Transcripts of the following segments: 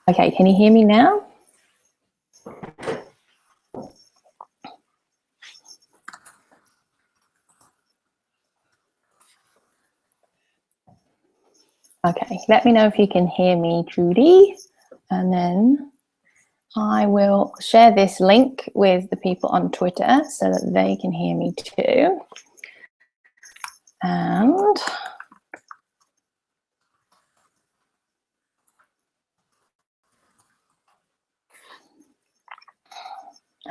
Okay, can you hear me now? Okay, let me know if you can hear me, Judy, and then I will share this link with the people on Twitter so that they can hear me too. And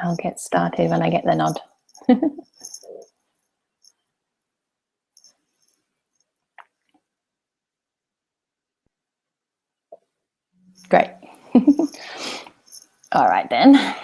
I'll get started when I get the nod. Great. All right then.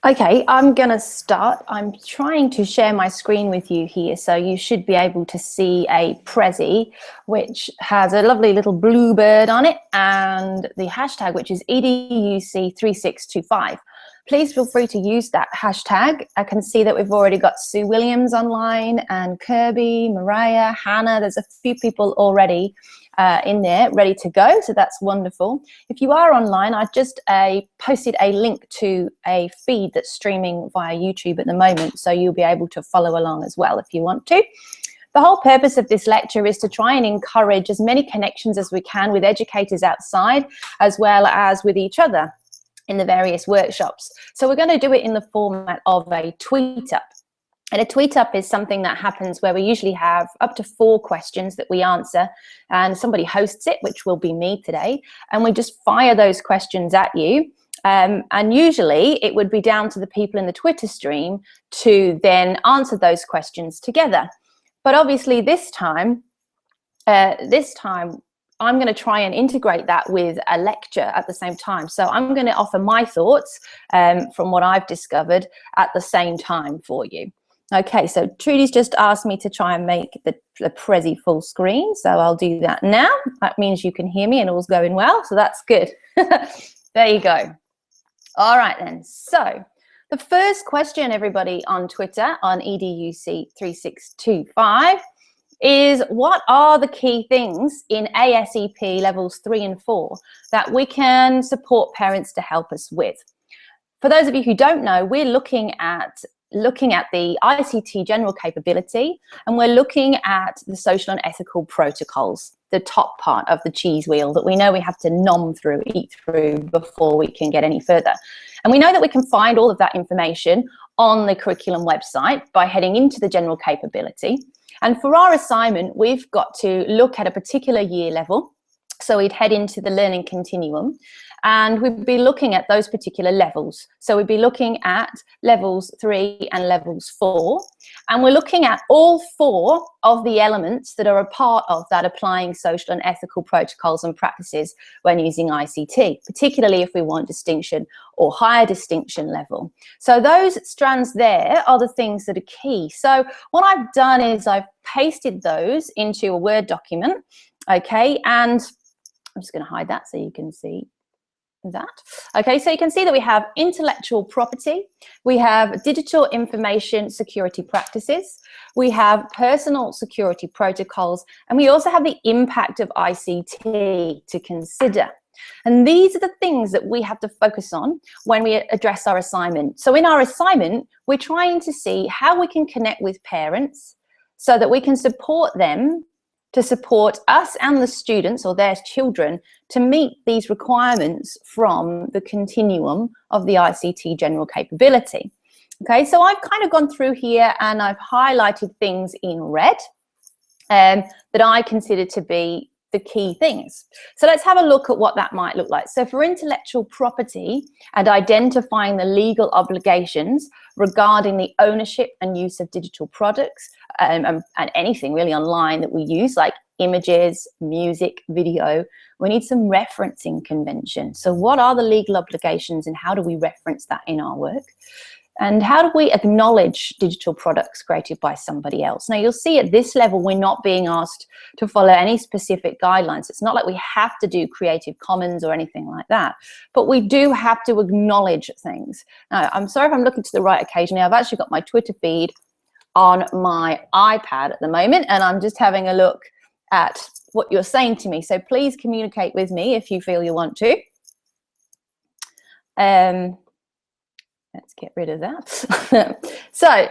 Okay, I'm going to start. I'm trying to share my screen with you here, so you should be able to see a Prezi, which has a lovely little blue bird on it, and the hashtag, which is EDUC3625. Please feel free to use that hashtag. I can see that we've already got Sue Williams online, and Kirby, Mariah, Hannah. There's a few people already in there ready to go, so that's wonderful. If you are online, I just posted a link to a feed that's streaming via YouTube at the moment, so you'll be able to follow along as well if you want to. The whole purpose of this lecture is to try and encourage as many connections as we can with educators outside, as well as with each other in the various workshops. So we're going to do it in the format of a tweet up. And a tweet up is something that happens where we usually have up to 4 questions that we answer, and somebody hosts it, which will be me today, and we just fire those questions at you. And usually it would be down to the people in the Twitter stream to then answer those questions together. But obviously this time I'm going to try and integrate that with a lecture at the same time. So I'm going to offer my thoughts from what I've discovered at the same time for you. Okay, so Trudy's just asked me to try and make the Prezi full screen, so I'll do that now. That means you can hear me and all's going well, so that's good. There you go. All right then, so the first question, everybody on Twitter, on EDUC3625, is what are the key things in ASEP levels 3 and 4 that we can support parents to help us with? For those of you who don't know, we're looking at looking at the ICT General Capability, and we're looking at the social and ethical protocols, the top part of the cheese wheel that we know we have to eat through before we can get any further. And we know that we can find all of that information on the curriculum website by heading into the General Capability. And for our assignment, we've got to look at a particular year level. So we'd head into the learning continuum, and we'd be looking at those particular levels. So we'd be looking at levels 3 and levels 4. And we're looking at all 4 of the elements that are a part of that applying social and ethical protocols and practices when using ICT, particularly if we want distinction or higher distinction level. So those strands there are the things that are key. So what I've done is I've pasted those into a Word document, okay, and I'm just going to hide that so you can see that. Okay, so you can see that we have intellectual property, we have digital information security practices, we have personal security protocols, and we also have the impact of ICT to consider. And these are the things that we have to focus on when we address our assignment. So in our assignment, we're trying to see how we can connect with parents so that we can support them to support us and the students or their children to meet these requirements from the continuum of the ICT General Capability. Okay, so I've kind of gone through here and I've highlighted things in red that I consider to be the key things. So let's have a look at what that might look like. So for intellectual property and identifying the legal obligations regarding the ownership and use of digital products and anything really online that we use, like images, music, video, we need some referencing convention. So what are the legal obligations and how do we reference that in our work? And how do we acknowledge digital products created by somebody else? Now, you'll see at this level, we're not being asked to follow any specific guidelines. It's not like we have to do Creative Commons or anything like that, but we do have to acknowledge things. Now, I'm sorry if I'm looking to the right occasionally. I've actually got my Twitter feed on my iPad at the moment, and I'm just having a look at what you're saying to me. So please communicate with me if you feel you want to. Let's get rid of that. So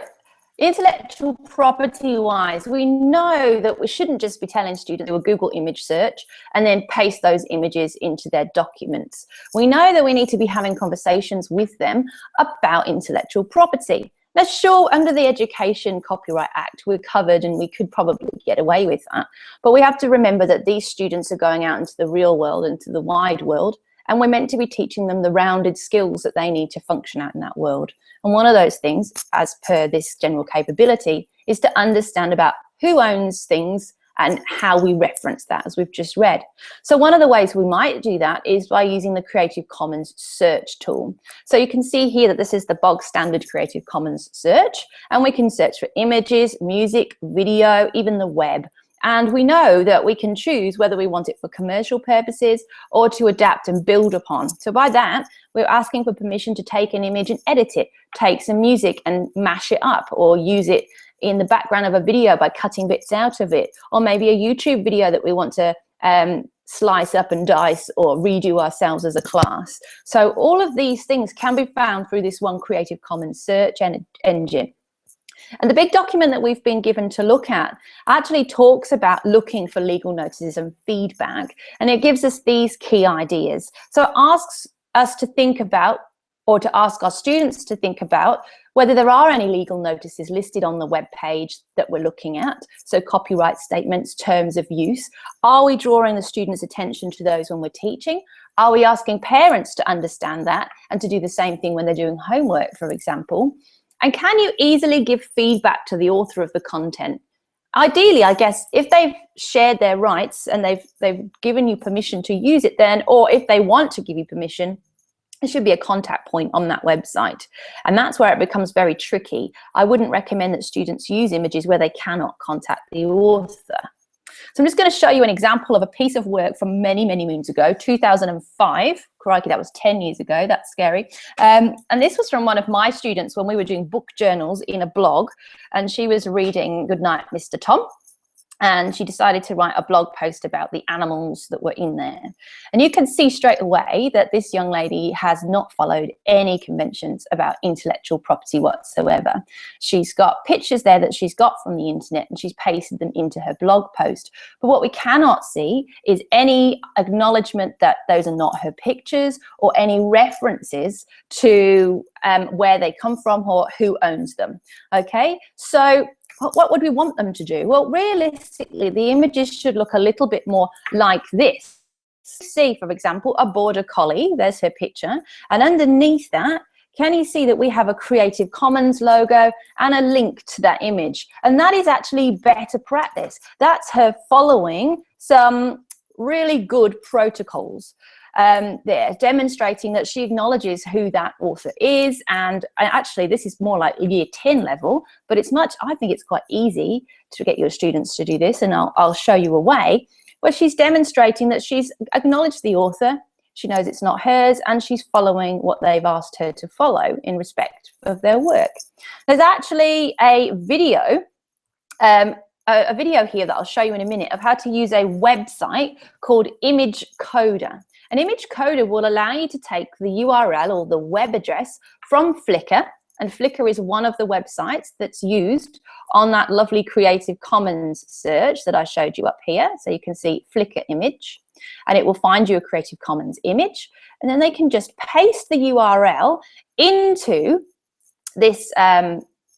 intellectual property wise, we know that we shouldn't just be telling students to do a Google image search and then paste those images into their documents. We know that we need to be having conversations with them about intellectual property. Now, sure, under the Education Copyright Act, we're covered and we could probably get away with that. But we have to remember that these students are going out into the real world, into the wide world, and we're meant to be teaching them the rounded skills that they need to function out in that world. And one of those things, as per this general capability, is to understand about who owns things and how we reference that, as we've just read. So one of the ways we might do that is by using the Creative Commons search tool. So you can see here that this is the bog standard Creative Commons search, and we can search for images, music, video, even the web. And we know that we can choose whether we want it for commercial purposes or to adapt and build upon. So by that, we're asking for permission to take an image and edit it, take some music and mash it up, or use it in the background of a video by cutting bits out of it, or maybe a YouTube video that we want to slice up and dice or redo ourselves as a class. So all of these things can be found through this one Creative Commons search engine. And the big document that we've been given to look at actually talks about looking for legal notices and feedback, and it gives us these key ideas. So it asks us to think about, or to ask our students to think about, whether there are any legal notices listed on the web page that we're looking at. So copyright statements, terms of use. Are we drawing the students' attention to those when we're teaching? Are we asking parents to understand that and to do the same thing when they're doing homework, for example? And can you easily give feedback to the author of the content? Ideally, I guess, if they've shared their rights and they've given you permission to use it then, or if they want to give you permission, there should be a contact point on that website. And that's where it becomes very tricky. I wouldn't recommend that students use images where they cannot contact the author. So I'm just going to show you an example of a piece of work from many, many moons ago, 2005. Crikey, that was 10 years ago. That's scary. And this was from one of my students when we were doing book journals in a blog. And she was reading Goodnight, Mr. Tom. and she decided to write a blog post about the animals that were in there. And you can see straight away that this young lady has not followed any conventions about intellectual property whatsoever. She's got pictures there that she's got from the internet, and she's pasted them into her blog post. But what we cannot see is any acknowledgement that those are not her pictures, or any references to where they come from or who owns them. Okay, so what would we want them to do? Well, realistically, the images should look a little bit more like this. See, for example, a border collie, there's her picture, and underneath that, can you see that we have a Creative Commons logo and a link to that image? And that is actually better practice. That's her following some really good protocols. There, demonstrating that she acknowledges who that author is, and actually this is more like year 10 level, but it's much, I think it's quite easy to get your students to do this, and I'll show you a way where she's demonstrating that she's acknowledged the author, she knows it's not hers, and she's following what they've asked her to follow in respect of their work. There's actually a video here that I'll show you in a minute of how to use a website called Image Coder. An image coder will allow you to take the URL or the web address from Flickr, and Flickr is one of the websites that's used on that lovely Creative Commons search that I showed you up here. So you can see Flickr image, and it will find you a Creative Commons image, and then they can just paste the URL into this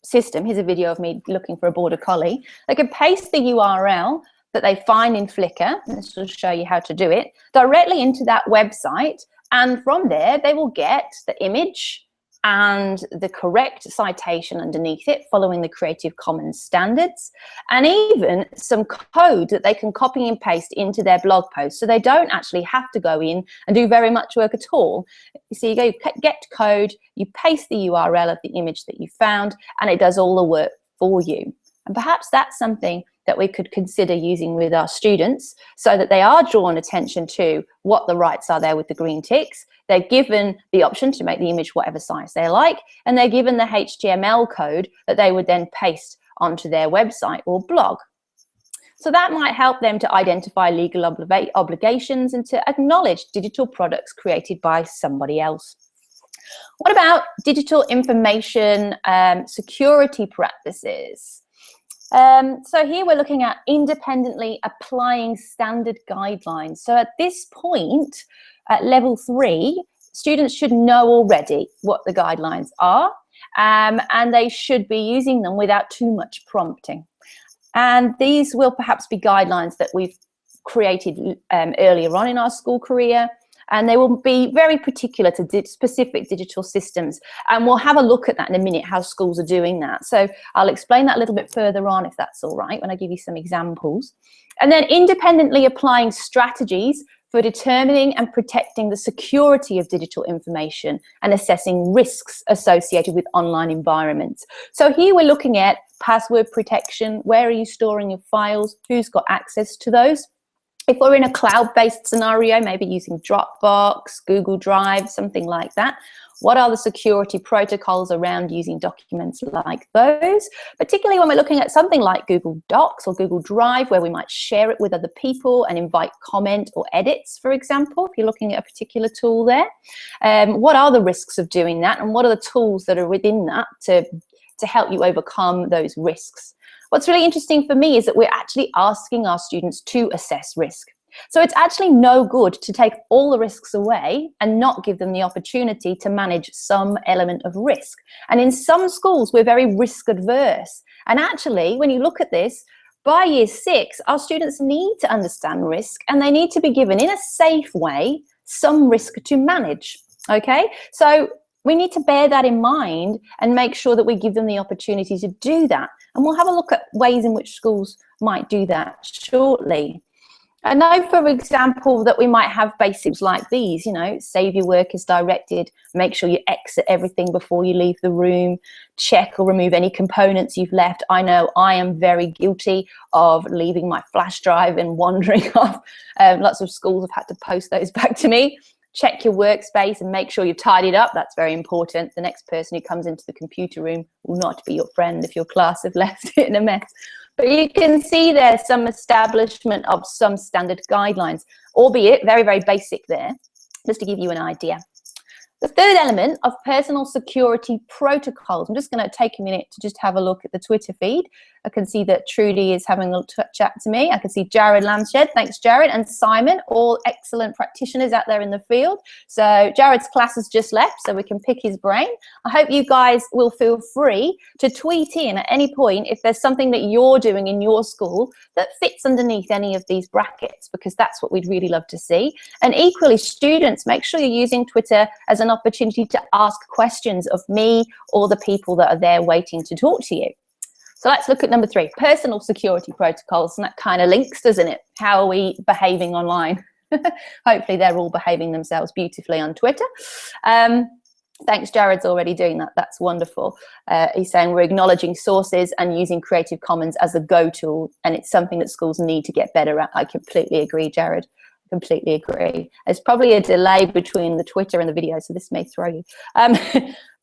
system. Here's a video of me looking for a border collie. They can paste the URL that they find in Flickr, and this will show you how to do it, directly into that website, and from there they will get the image and the correct citation underneath it following the Creative Commons standards, and even some code that they can copy and paste into their blog post, so they don't actually have to go in and do very much work at all. So you go get code, you paste the URL of the image that you found, and it does all the work for you. And perhaps that's something that we could consider using with our students, so that they are drawn attention to what the rights are there with the green ticks. They're given the option to make the image whatever size they like, and they're given the HTML code that they would then paste onto their website or blog. So that might help them to identify legal obligations and to acknowledge digital products created by somebody else. What about digital information security practices? So here we're looking at independently applying standard guidelines. So at this point, at level 3, students should know already what the guidelines are, and they should be using them without too much prompting. And these will perhaps be guidelines that we've created earlier on in our school career, and they will be very particular to specific digital systems. And we'll have a look at that in a minute, how schools are doing that. So I'll explain that a little bit further on, if that's all right, when I give you some examples. And then independently applying strategies for determining and protecting the security of digital information and assessing risks associated with online environments. So here we're looking at password protection. Where are you storing your files? Who's got access to those? If we're in a cloud-based scenario, maybe using Dropbox, Google Drive, something like that, what are the security protocols around using documents like those? Particularly when we're looking at something like Google Docs or Google Drive, where we might share it with other people and invite comment or edits, for example, if you're looking at a particular tool there. What are the risks of doing that, and what are the tools that are within that to help you overcome those risks? What's really interesting for me is that we're actually asking our students to assess risk. So it's actually no good to take all the risks away and not give them the opportunity to manage some element of risk. And in some schools, we're very risk adverse. And actually, when you look at this, by year 6, our students need to understand risk, and they need to be given, in a safe way, some risk to manage. Okay? So we need to bear that in mind and make sure that we give them the opportunity to do that. And we'll have a look at ways in which schools might do that shortly. I know, for example, that we might have basics like these, you know, save your work as directed, make sure you exit everything before you leave the room, check or remove any components you've left. I know I am very guilty of leaving my flash drive and wandering off. Lots of schools have had to post those back to me. Check your workspace and make sure you've tidied up. That's very important. The next person who comes into the computer room will not be your friend if your class have left it in a mess. But you can see there's some establishment of some standard guidelines, albeit very, very basic there, just to give you an idea. The third element of personal security protocols. I'm just going to take a minute to just have a look at the Twitter feed. I can see that Trudy is having a little chat to me. I can see Jared Lanshed. Thanks, Jared. And Simon, all excellent practitioners out there in the field. So Jared's class has just left, so we can pick his brain. I hope you guys will feel free to tweet in at any point if there's something that you're doing in your school that fits underneath any of these brackets, because that's what we'd really love to see. And equally, students, make sure you're using Twitter as an opportunity to ask questions of me or the people that are there waiting to talk to you. So let's look at number 3, personal security protocols, and that kind of links, doesn't it? How are we behaving online? Hopefully they're all behaving themselves beautifully on Twitter. Thanks, Jared's already doing that. That's wonderful. He's saying we're acknowledging sources and using Creative Commons as a go tool, and it's something that schools need to get better at. I completely agree, Jared. Completely agree. There's probably a delay between the Twitter and the video, so this may throw you.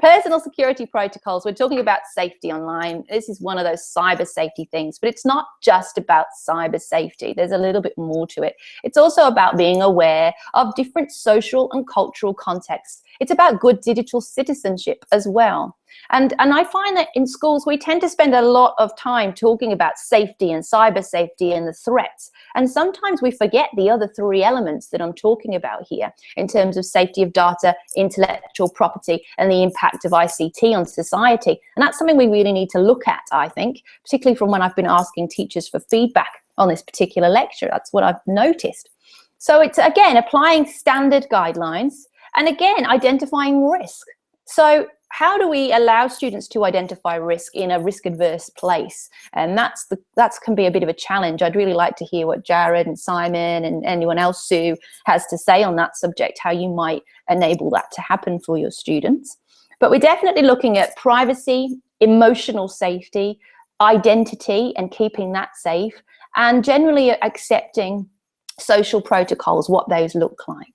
Personal security protocols. We're talking about safety online. This is one of those cyber safety things, but it's not just about cyber safety. There's a little bit more to it. It's also about being aware of different social and cultural contexts. It's about good digital citizenship as well. And I find that in schools, we tend to spend a lot of time talking about safety and cyber safety and the threats. And sometimes we forget the other 3 elements that I'm talking about here in terms of safety of data, intellectual property, and the impact of ICT on society. And that's something we really need to look at, I think, particularly from when I've been asking teachers for feedback on this particular lecture. That's what I've noticed. So it's, again, applying standard guidelines and, again, identifying risk. So how do we allow students to identify risk in a risk-adverse place? And that can be a bit of a challenge. I'd really like to hear what Jared and Simon and anyone else who has to say on that subject, how you might enable that to happen for your students. But we're definitely looking at privacy, emotional safety, identity and keeping that safe, and generally accepting social protocols, what those look like.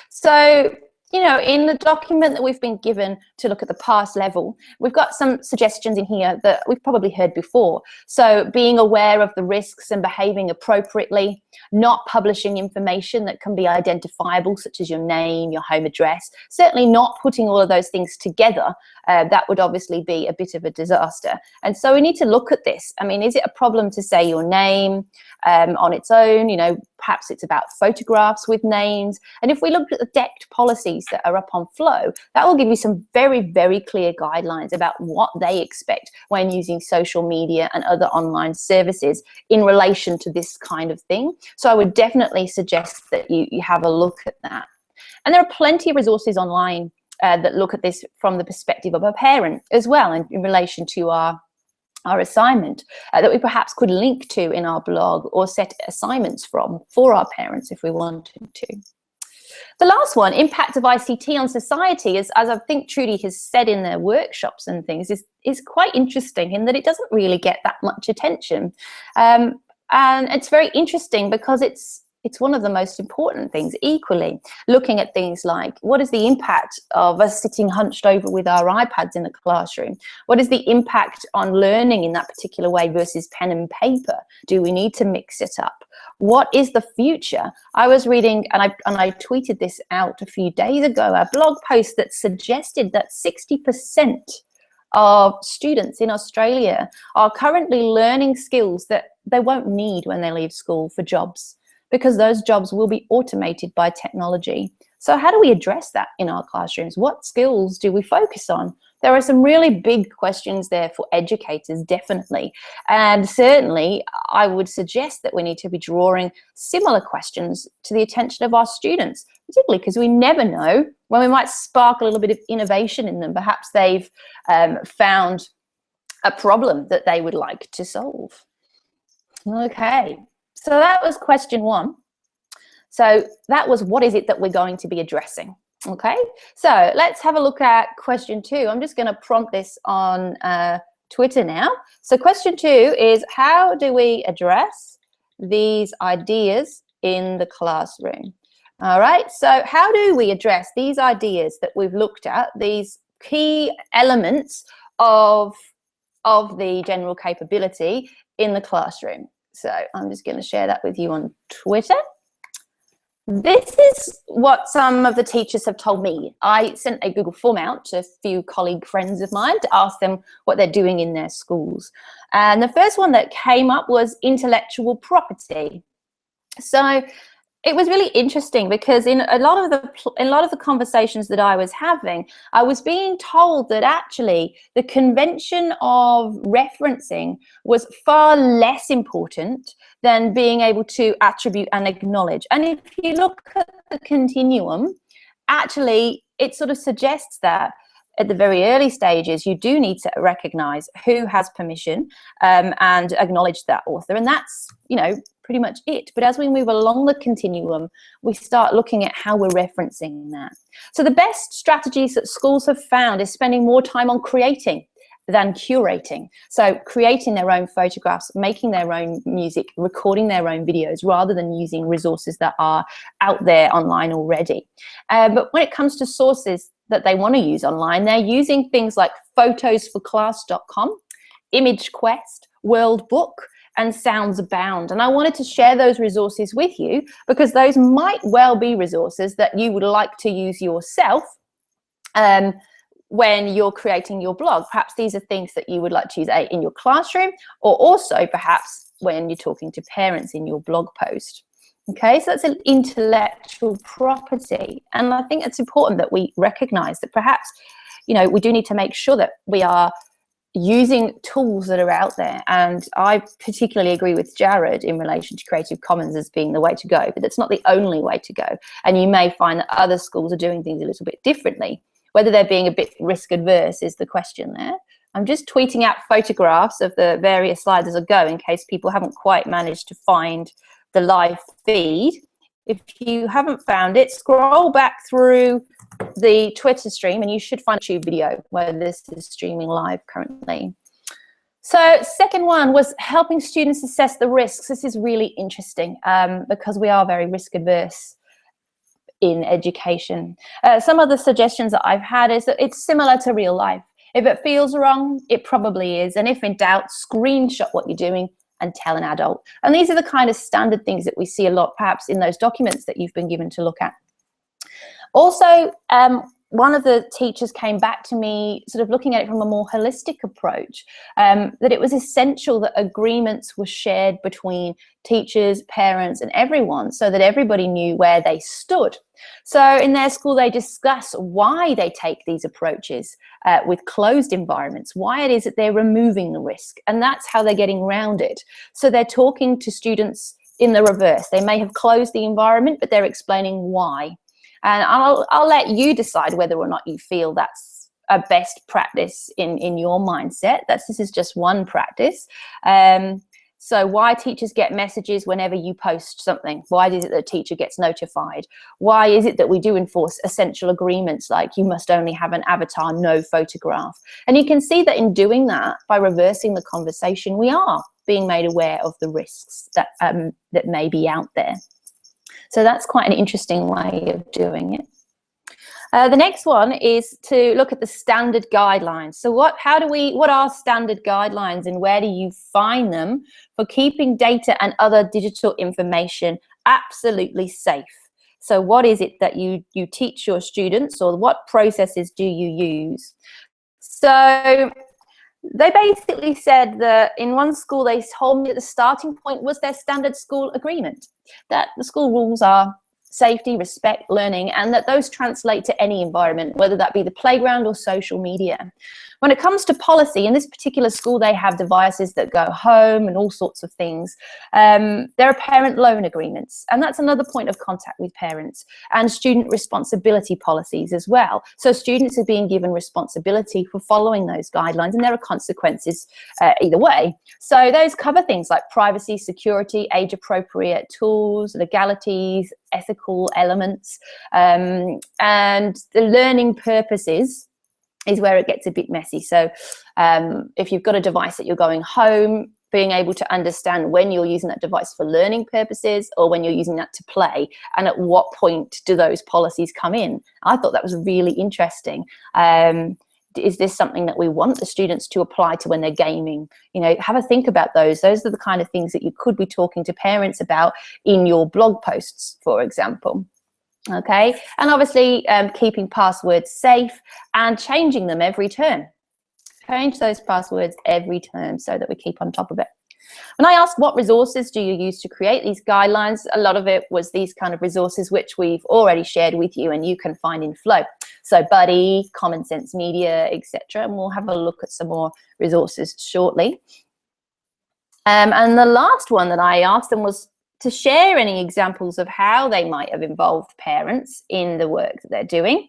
So, you know, in the document that we've been given to look at the pass level, we've got some suggestions in here that we've probably heard before. So being aware of the risks and behaving appropriately, not publishing information that can be identifiable, such as your name, your home address, certainly not putting all of those things together. That would obviously be a bit of a disaster. And so we need to look at this. I mean, is it a problem to say your name on its own? You know, perhaps it's about photographs with names. And if we looked at the DECT policies that are up on Flow, that will give you some very, very clear guidelines about what they expect when using social media and other online services in relation to this kind of thing. So I would definitely suggest that you have a look at that. And there are plenty of resources online that look at this from the perspective of a parent as well, in relation to our assignment that we perhaps could link to in our blog or set assignments from for our parents if we wanted to. The last one, impact of ICT on society, as I think Trudy has said in their workshops and things, is quite interesting in that it doesn't really get that much attention. And it's very interesting because it's one of the most important things equally, looking at things like what is the impact of us sitting hunched over with our iPads in the classroom? What is the impact on learning in that particular way versus pen and paper? Do we need to mix it up? What is the future? I was reading, and I tweeted this out a few days ago, a blog post that suggested that 60% of students in Australia are currently learning skills that they won't need when they leave school for jobs, because those jobs will be automated by technology. So how do we address that in our classrooms? What skills do we focus on? There are some really big questions there for educators, definitely. And certainly, I would suggest that we need to be drawing similar questions to the attention of our students, particularly because we never know when we might spark a little bit of innovation in them. Perhaps they've found a problem that they would like to solve. Okay. So that was question 1. So that was, what is it that we're going to be addressing? Okay, so let's have a look at question 2. I'm just going to prompt this on Twitter now. So question 2 is, how do we address these ideas in the classroom? All right, so how do we address these ideas that we've looked at, these key elements of of the general capability in the classroom. So I'm just going to share that with you on Twitter. This is what some of the teachers have told me. I sent a Google form out to a few colleague friends of mine to ask them what they're doing in their schools. And the first one that came up was intellectual property. So it was really interesting because in a lot of the conversations that I was having, I was being told that actually the convention of referencing was far less important than being able to attribute and acknowledge. And if you look at the continuum, actually it sort of suggests that at the very early stages, you do need to recognize who has permission and acknowledge that author. And that's, you know, pretty much it. But as we move along the continuum, we start looking at how we're referencing that. So the best strategies that schools have found is spending more time on creating than curating. So creating their own photographs, making their own music, recording their own videos, rather than using resources that are out there online already. But when it comes to sources that they want to use online, they're using things like photosforclass.com, ImageQuest, World Book, and Sounds Abound. And I wanted to share those resources with you because those might well be resources that you would like to use yourself when you're creating your blog. Perhaps these are things that you would like to use in your classroom, or also perhaps when you're talking to parents in your blog post. Okay, so that's an intellectual property. And I think it's important that we recognize that perhaps, you know, we do need to make sure that we are using tools that are out there. And I particularly agree with Jared in relation to Creative Commons as being the way to go, but it's not the only way to go. And you may find that other schools are doing things a little bit differently. Whether they're being a bit risk adverse is the question there. I'm just tweeting out photographs of the various slides as I go in case people haven't quite managed to find the live feed. If you haven't found it, scroll back through the Twitter stream and you should find a YouTube video where this is streaming live currently. So second one was helping students assess the risks. This is really interesting because we are very risk adverse in education. Some of the suggestions that I've had is that it's similar to real life. If it feels wrong, it probably is. And if in doubt, screenshot what you're doing and tell an adult. And these are the kind of standard things that we see a lot, perhaps in those documents that you've been given to look at. Also, one of the teachers came back to me sort of looking at it from a more holistic approach, that it was essential that agreements were shared between teachers, parents, and everyone so that everybody knew where they stood. So in their school, they discuss why they take these approaches with closed environments, why it is that they're removing the risk, and that's how they're getting around it. So they're talking to students in the reverse. They may have closed the environment, but they're explaining why. And I'll let you decide whether or not you feel that's a best practice in your mindset. This is just one practice. So why teachers get messages whenever you post something? Why is it that a teacher gets notified? Why is it that we do enforce essential agreements like you must only have an avatar, no photograph? And you can see that in doing that, by reversing the conversation, we are being made aware of the risks that may be out there. So that's quite an interesting way of doing it. The next one is to look at the standard guidelines. So what are standard guidelines and where do you find them for keeping data and other digital information absolutely safe? So what is it that you teach your students, or what processes do you use? So they basically said that in one school, they told me that the starting point was their standard school agreement, that the school rules are safety, respect, learning, and that those translate to any environment, whether that be the playground or social media. When it comes to policy, in this particular school, they have devices that go home and all sorts of things. There are parent loan agreements, and that's another point of contact with parents, and student responsibility policies as well. So students are being given responsibility for following those guidelines, and there are consequences either way. So those cover things like privacy, security, age-appropriate tools, legalities, ethical elements, and the learning purposes is where it gets a bit messy. So if you've got a device that you're going home, being able to understand when you're using that device for learning purposes or when you're using that to play, and at what point do those policies come in. I thought that was really interesting. is this something that we want the students to apply to when they're gaming? You know, have a think about those. Those are the kind of things that you could be talking to parents about in your blog posts, for example. Okay, and obviously keeping passwords safe and changing them every term. Change those passwords every term so that we keep on top of it. When I asked what resources do you use to create these guidelines, a lot of it was these kind of resources which we've already shared with you and you can find in Flow. So Buddy, Common Sense Media, etc. And we'll have a look at some more resources shortly. And the last one that I asked them was to share any examples of how they might have involved parents in the work that they're doing,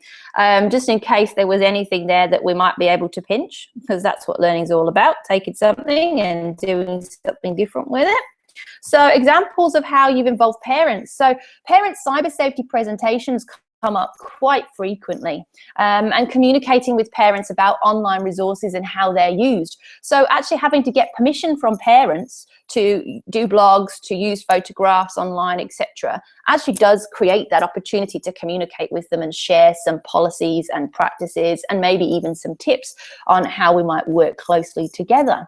just in case there was anything there that we might be able to pinch, because that's what learning is all about, taking something and doing something different with it. So examples of how you've involved parents. So parents' cyber safety presentations come up quite frequently, and communicating with parents about online resources and how they're used. So actually having to get permission from parents to do blogs, to use photographs online, etc., actually does create that opportunity to communicate with them and share some policies and practices and maybe even some tips on how we might work closely together.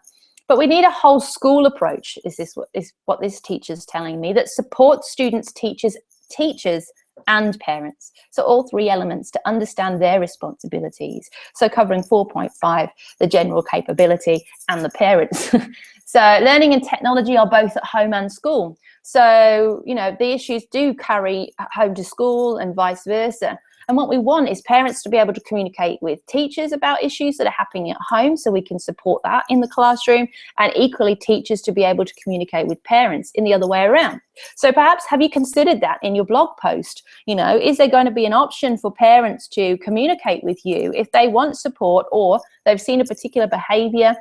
But we need a whole school approach, is what this teacher's telling me, that supports students, teachers and parents. So all three elements to understand their responsibilities. So covering 4.5, the general capability and the parents. So learning and technology are both at home and school. So, you know, the issues do carry home to school and vice versa. And what we want is parents to be able to communicate with teachers about issues that are happening at home so we can support that in the classroom, and equally teachers to be able to communicate with parents in the other way around. So perhaps have you considered that in your blog post? You know, is there going to be an option for parents to communicate with you if they want support or they've seen a particular behaviour,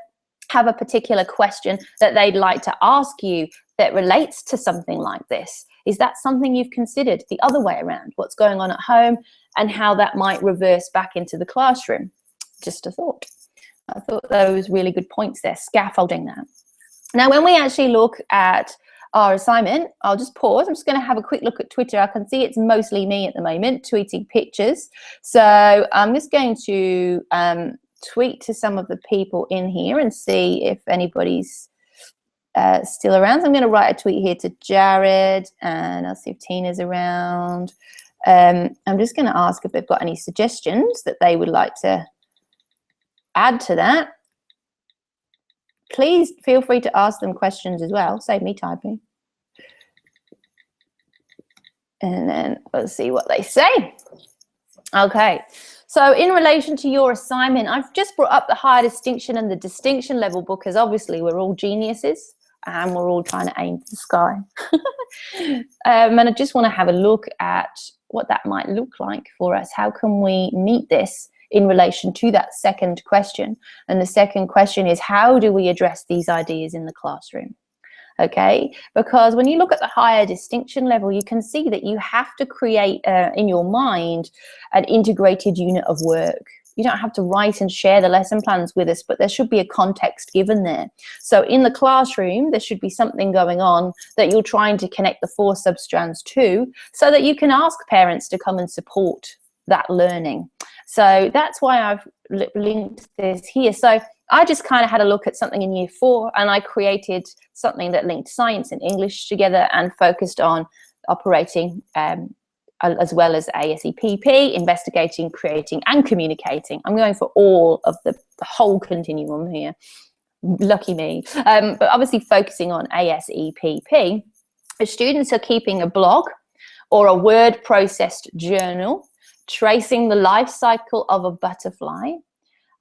have a particular question that they'd like to ask you that relates to something like this? Is that something you've considered the other way around, what's going on at home and how that might reverse back into the classroom? Just a thought. I thought those really good points there, scaffolding that. Now, when we actually look at our assignment, I'll just pause. I'm just going to have a quick look at Twitter. I can see it's mostly me at the moment tweeting pictures. So I'm just going to tweet to some of the people in here and see if anybody's still around. So I'm going to write a tweet here to Jared, and I'll see if Tina's around. I'm just going to ask if they've got any suggestions that they would like to add to that. Please feel free to ask them questions as well. Save me typing. And then we'll see what they say. Okay. So in relation to your assignment, I've just brought up the higher distinction and the distinction level because obviously we're all geniuses and we're all trying to aim for the sky. And I just want to have a look at what that might look like for us. How can we meet this in relation to that second question? And the second question is, how do we address these ideas in the classroom? Okay, because when you look at the higher distinction level, you can see that you have to create in your mind an integrated unit of work. You don't have to write and share the lesson plans with us, but there should be a context given there. So in the classroom, there should be something going on that you're trying to connect the 4 substrands to, so that you can ask parents to come and support that learning. So that's why I've linked this here. So I just kind of had a look at something in year 4, and I created something that linked science and English together and focused on operating as well as ASEPP, investigating, creating and communicating. I'm going for all of the whole continuum here. Lucky me. But obviously focusing on ASEPP, if students are keeping a blog or a word processed journal, tracing the life cycle of a butterfly,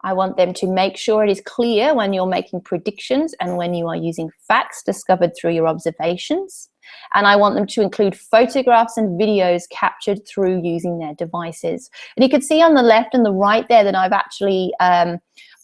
I want them to make sure it is clear when you're making predictions and when you are using facts discovered through your observations. And I want them to include photographs and videos captured through using their devices. And you can see on the left and the right there that I've actually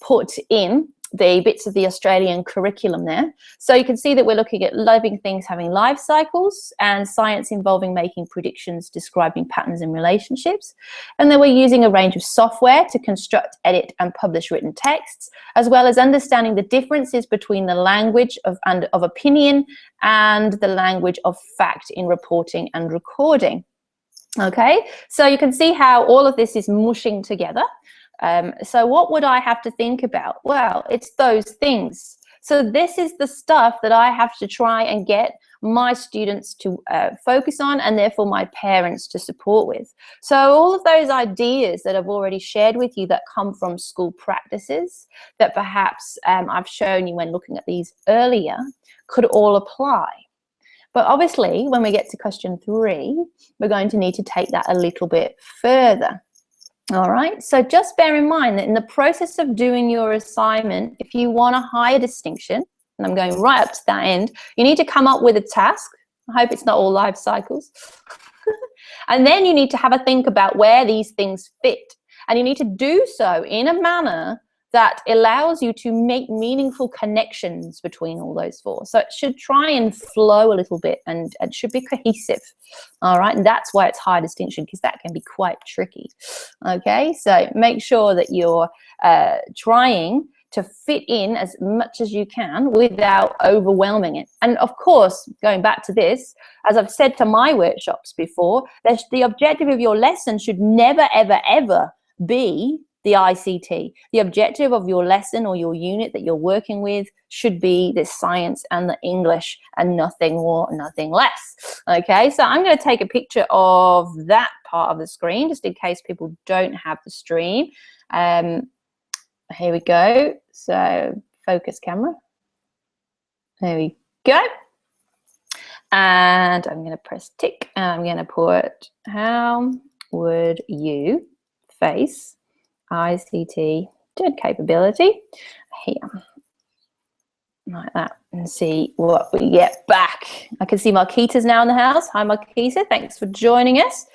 put in the bits of the Australian curriculum there. So you can see that we're looking at living things having life cycles and science involving making predictions, describing patterns and relationships. And then we're using a range of software to construct, edit and publish written texts, as well as understanding the differences between the language of opinion and the language of fact in reporting and recording. Okay, so you can see how all of this is mushing together. So what would I have to think about? Well, it's those things. So this is the stuff that I have to try and get my students to focus on, and therefore my parents to support with. So all of those ideas that I've already shared with you that come from school practices that perhaps I've shown you when looking at these earlier could all apply. But obviously, when we get to question 3, we're going to need to take that a little bit further. All right, so just bear in mind that in the process of doing your assignment, if you want a higher distinction, and I'm going right up to that end, you need to come up with a task. I hope it's not all life cycles. And then you need to have a think about where these things fit. And you need to do so in a manner that allows you to make meaningful connections between all those 4. So it should try and flow a little bit, and it should be cohesive. All right, and that's why it's high distinction, because that can be quite tricky. Okay, so make sure that you're trying to fit in as much as you can without overwhelming it. And of course, going back to this, as I've said to my workshops before, the objective of your lesson should never, ever, ever be the ICT. The objective of your lesson or your unit that you're working with should be the science and the English, and nothing more, nothing less. Okay, so I'm going to take a picture of that part of the screen just in case people don't have the stream. Here we go. So focus camera. There we go. And I'm going to press tick, and I'm going to put, how would you face ICT General Capability here, like that, and see what we get back. I can see Marquita's now in the house. Hi, Marquita. Thanks for joining us.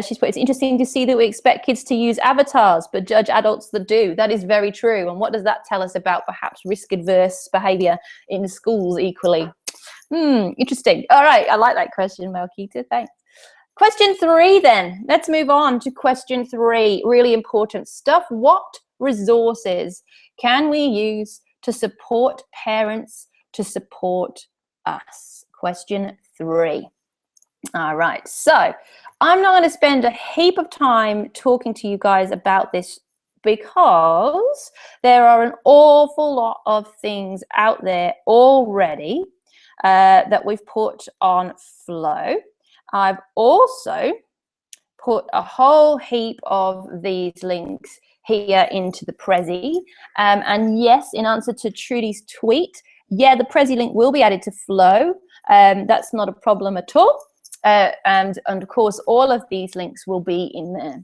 She's put, it's interesting to see that we expect kids to use avatars but judge adults that do. That is very true. And what does that tell us about perhaps risk-adverse behaviour in schools equally? Interesting. All right. I like that question, Marquita. Thanks. Question 3 then. Let's move on to question 3. Really important stuff. What resources can we use to support parents, to support us? Question 3. All right. So I'm not going to spend a heap of time talking to you guys about this, because there are an awful lot of things out there already that we've put on Flow. I've also put a whole heap of these links here into the Prezi. And yes, in answer to Trudy's tweet, yeah, the Prezi link will be added to Flow. That's not a problem at all. And of course, all of these links will be in there.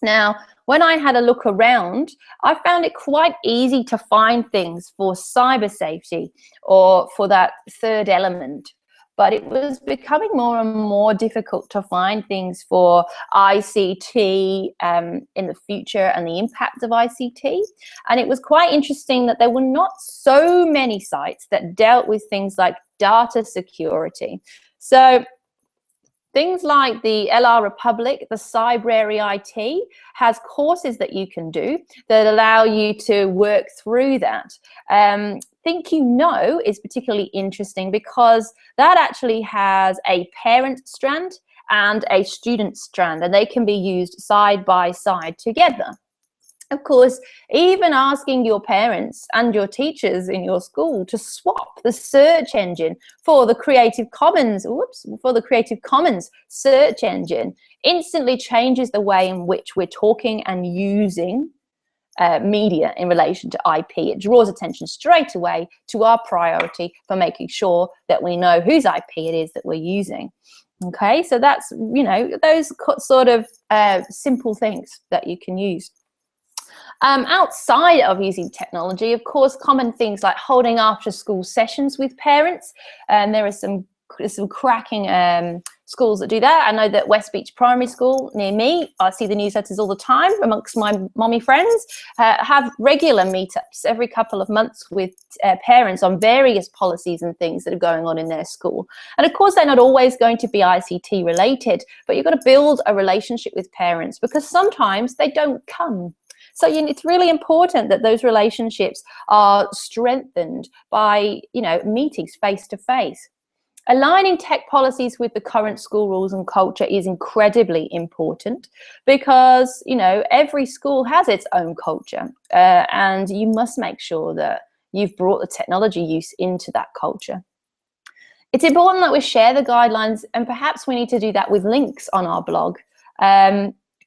Now, when I had a look around, I found it quite easy to find things for cyber safety or for that 3rd element. But it was becoming more and more difficult to find things for ICT in the future and the impact of ICT. And it was quite interesting that there were not so many sites that dealt with things like data security. So things like the LR Republic, the Cybrary IT, has courses that you can do that allow you to work through that. Think You Know is particularly interesting because that actually has a parent strand and a student strand, and they can be used side by side together. Of course, even asking your parents and your teachers in your school to swap the search engine for the Creative Commons, search engine instantly changes the way in which we're talking and using media in relation to IP. It draws attention straight away to our priority for making sure that we know whose IP it is that we're using. Okay, so that's, you know, those sort of simple things that you can use. Outside of using technology, of course, common things like holding after-school sessions with parents. There are some cracking schools that do that. I know that West Beach Primary School near me, I see the newsletters all the time amongst my mommy friends, have regular meetups every couple of months with parents on various policies and things that are going on in their school. And of course, they're not always going to be ICT related, but you've got to build a relationship with parents because sometimes they don't come. So it's really important that those relationships are strengthened by, you know, meetings face to face. Aligning tech policies with the current school rules and culture is incredibly important because, you know, every school has its own culture, and you must make sure that you've brought the technology use into that culture. It's important that we share the guidelines, and perhaps we need to do that with links on our blog.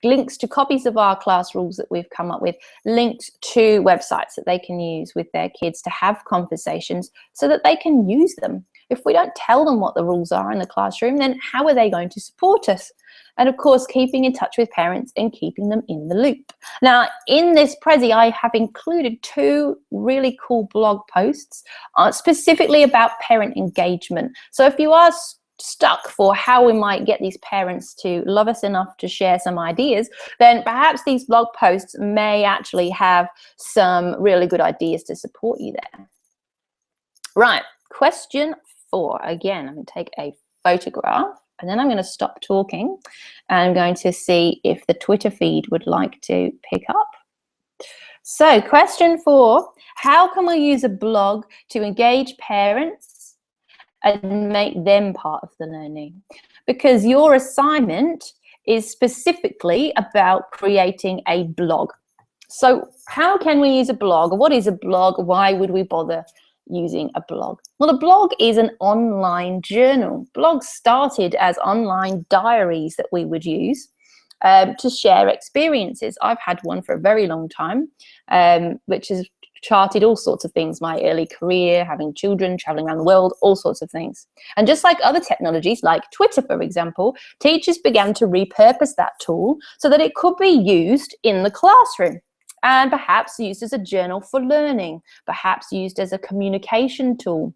Links to copies of our class rules that we've come up with, linked to websites that they can use with their kids to have conversations so that they can use them. If we don't tell them what the rules are in the classroom, then how are they going to support us? And of course, keeping in touch with parents and keeping them in the loop. Now, in this Prezi, I have included 2 really cool blog posts specifically about parent engagement. So if you are stuck for how we might get these parents to love us enough to share some ideas, then perhaps these blog posts may actually have some really good ideas to support you there. Right, question 4. Again, I'm going to take a photograph and then I'm going to stop talking and I'm going to see if the Twitter feed would like to pick up. So question 4, how can we use a blog to engage parents and make them part of the learning? Because your assignment is specifically about creating a blog. So how can we use a blog? What is a blog? Why would we bother using a blog? Well, a blog is an online journal. Blogs started as online diaries that we would use to share experiences. I've had one for a very long time, which has charted all sorts of things, my early career, having children, traveling around the world, all sorts of things. And just like other technologies, like Twitter, for example, teachers began to repurpose that tool so that it could be used in the classroom and perhaps used as a journal for learning, perhaps used as a communication tool.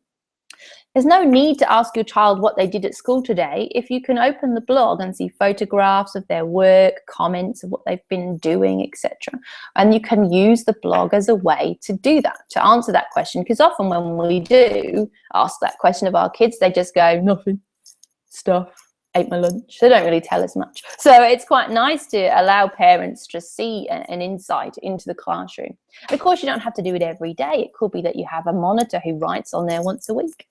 There's no need to ask your child what they did at school today if you can open the blog and see photographs of their work, comments of what they've been doing, etc. And you can use the blog as a way to do that, to answer that question, because often when we do ask that question of our kids, they just go, nothing, stuff, ate my lunch. They don't really tell us much. So it's quite nice to allow parents to see an insight into the classroom. And of course, you don't have to do it every day. It could be that you have a monitor who writes on there once a week.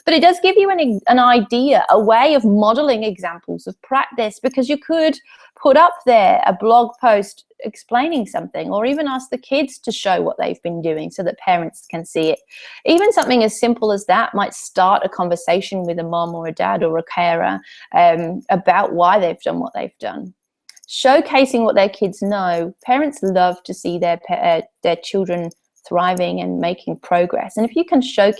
But it does give you an idea, a way of modeling examples of practice, because you could put up there a blog post explaining something, or even ask the kids to show what they've been doing so that parents can see it. Even something as simple as that might start a conversation with a mom or a dad or a carer about why they've done what they've done. Showcasing what their kids know. Parents love to see their children thriving and making progress. And if you can show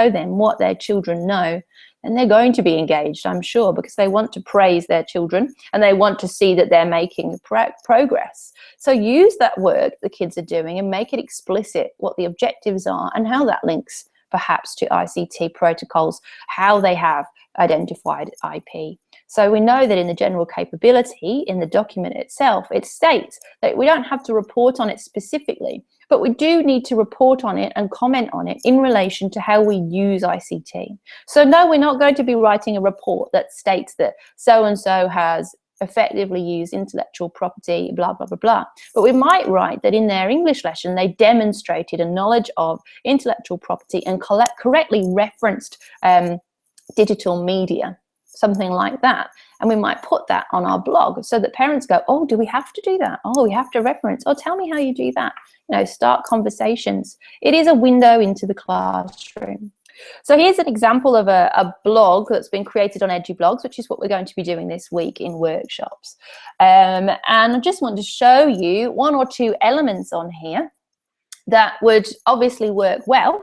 them what their children know, then they're going to be engaged, I'm sure, because they want to praise their children and they want to see that they're making progress. So use that work the kids are doing and make it explicit what the objectives are and how that links perhaps to ICT protocols, how they have identified IP. So we know that in the general capability, in the document itself, it states that we don't have to report on it specifically, but we do need to report on it and comment on it in relation to how we use ICT. So no, we're not going to be writing a report that states that so-and-so has effectively used intellectual property, blah, blah, blah, blah. But we might write that in their English lesson, they demonstrated a knowledge of intellectual property and correctly referenced digital media, something like that. And we might put that on our blog so that parents go, oh, do we have to do that? Oh, we have to reference. Oh, tell me how you do that. You know, start conversations. It is a window into the classroom. So here's an example of a blog that's been created on EduBlogs, which is what we're going to be doing this week in workshops. And I just want to show you one or two elements on here that would obviously work well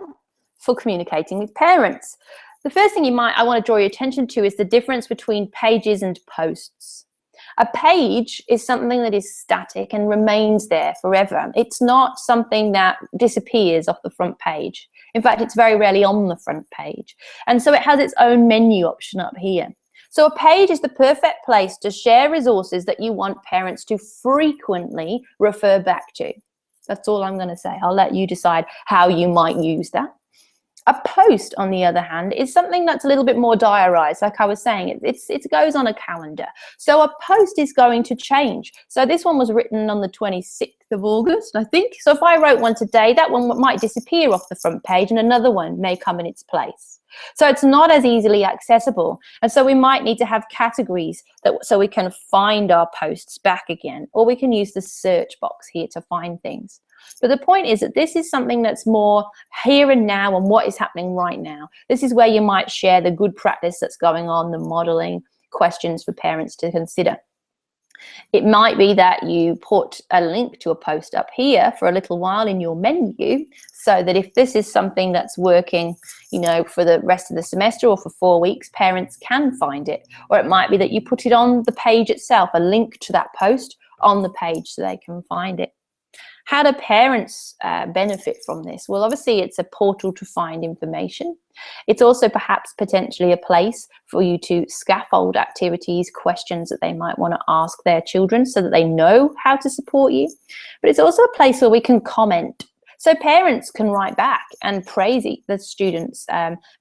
for communicating with parents. The first thing I want to draw your attention to is the difference between pages and posts. A page is something that is static and remains there forever. It's not something that disappears off the front page. In fact, it's very rarely on the front page. And so it has its own menu option up here. So a page is the perfect place to share resources that you want parents to frequently refer back to. That's all I'm going to say. I'll let you decide how you might use that. A post, on the other hand, is something that's a little bit more diarized. Like I was saying, it goes on a calendar. So a post is going to change. So this one was written on the 26th of August, I think. So if I wrote one today, that one might disappear off the front page and another one may come in its place. So it's not as easily accessible. And so we might need to have categories so we can find our posts back again, or we can use the search box here to find things. But the point is that this is something that's more here and now and what is happening right now. This is where you might share the good practice that's going on, the modeling questions for parents to consider. It might be that you put a link to a post up here for a little while in your menu, so that if this is something that's working, you know, for the rest of the semester or for 4 weeks, parents can find it. Or it might be that you put it on the page itself, a link to that post on the page so they can find it. How do parents benefit from this? Well, obviously it's a portal to find information. It's also perhaps potentially a place for you to scaffold activities, questions that they might want to ask their children so that they know how to support you. But it's also a place where we can comment. So parents can write back and praise the students,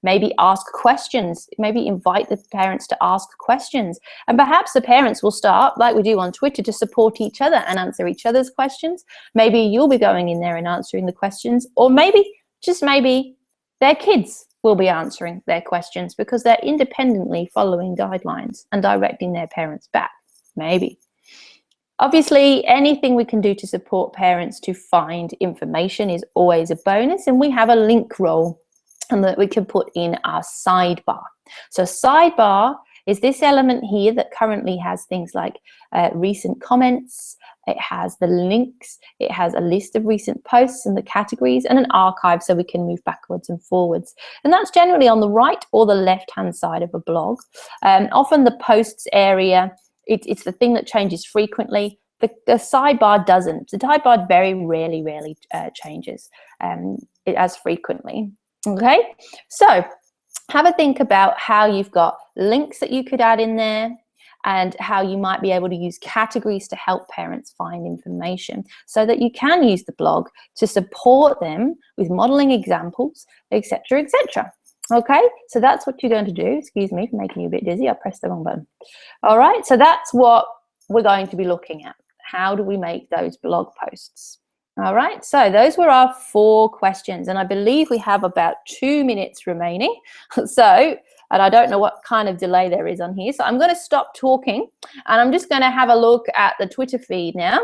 maybe ask questions, maybe invite the parents to ask questions. And perhaps the parents will start, like we do on Twitter, to support each other and answer each other's questions. Maybe you'll be going in there and answering the questions, or maybe, just maybe, their kids will be answering their questions because they're independently following guidelines and directing their parents back, maybe. Obviously, anything we can do to support parents to find information is always a bonus, and we have a link role that we can put in our sidebar. So sidebar is this element here that currently has things like recent comments, it has the links, it has a list of recent posts and the categories, and an archive so we can move backwards and forwards. And that's generally on the right or the left-hand side of a blog. Often the posts area, it's the thing that changes frequently. The sidebar doesn't. The sidebar very rarely changes as frequently. Okay, so have a think about how you've got links that you could add in there and how you might be able to use categories to help parents find information so that you can use the blog to support them with modeling examples, etc., etc. Okay, so that's what you're going to do. Excuse me for making you a bit dizzy. I pressed the wrong button. All right, so that's what we're going to be looking at. How do we make those blog posts? All right, so those were our 4 questions, and I believe we have about 2 minutes remaining. So, and I don't know what kind of delay there is on here, so I'm going to stop talking, and I'm just going to have a look at the Twitter feed now.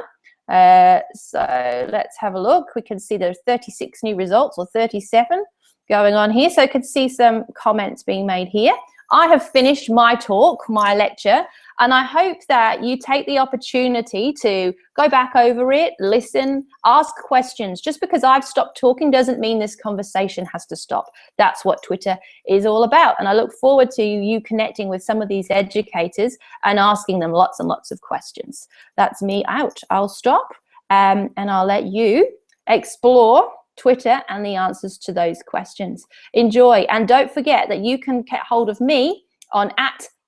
So let's have a look. We can see there's 36 new results, or 37 going on here. So I could see some comments being made here. I have finished my talk, my lecture, and I hope that you take the opportunity to go back over it, listen, ask questions. Just because I've stopped talking doesn't mean this conversation has to stop. That's what Twitter is all about. And I look forward to you connecting with some of these educators and asking them lots and lots of questions. That's me out. I'll stop and I'll let you explore Twitter and the answers to those questions. Enjoy, and don't forget that you can get hold of me on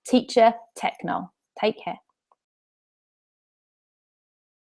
@TeacherTechno. Take care.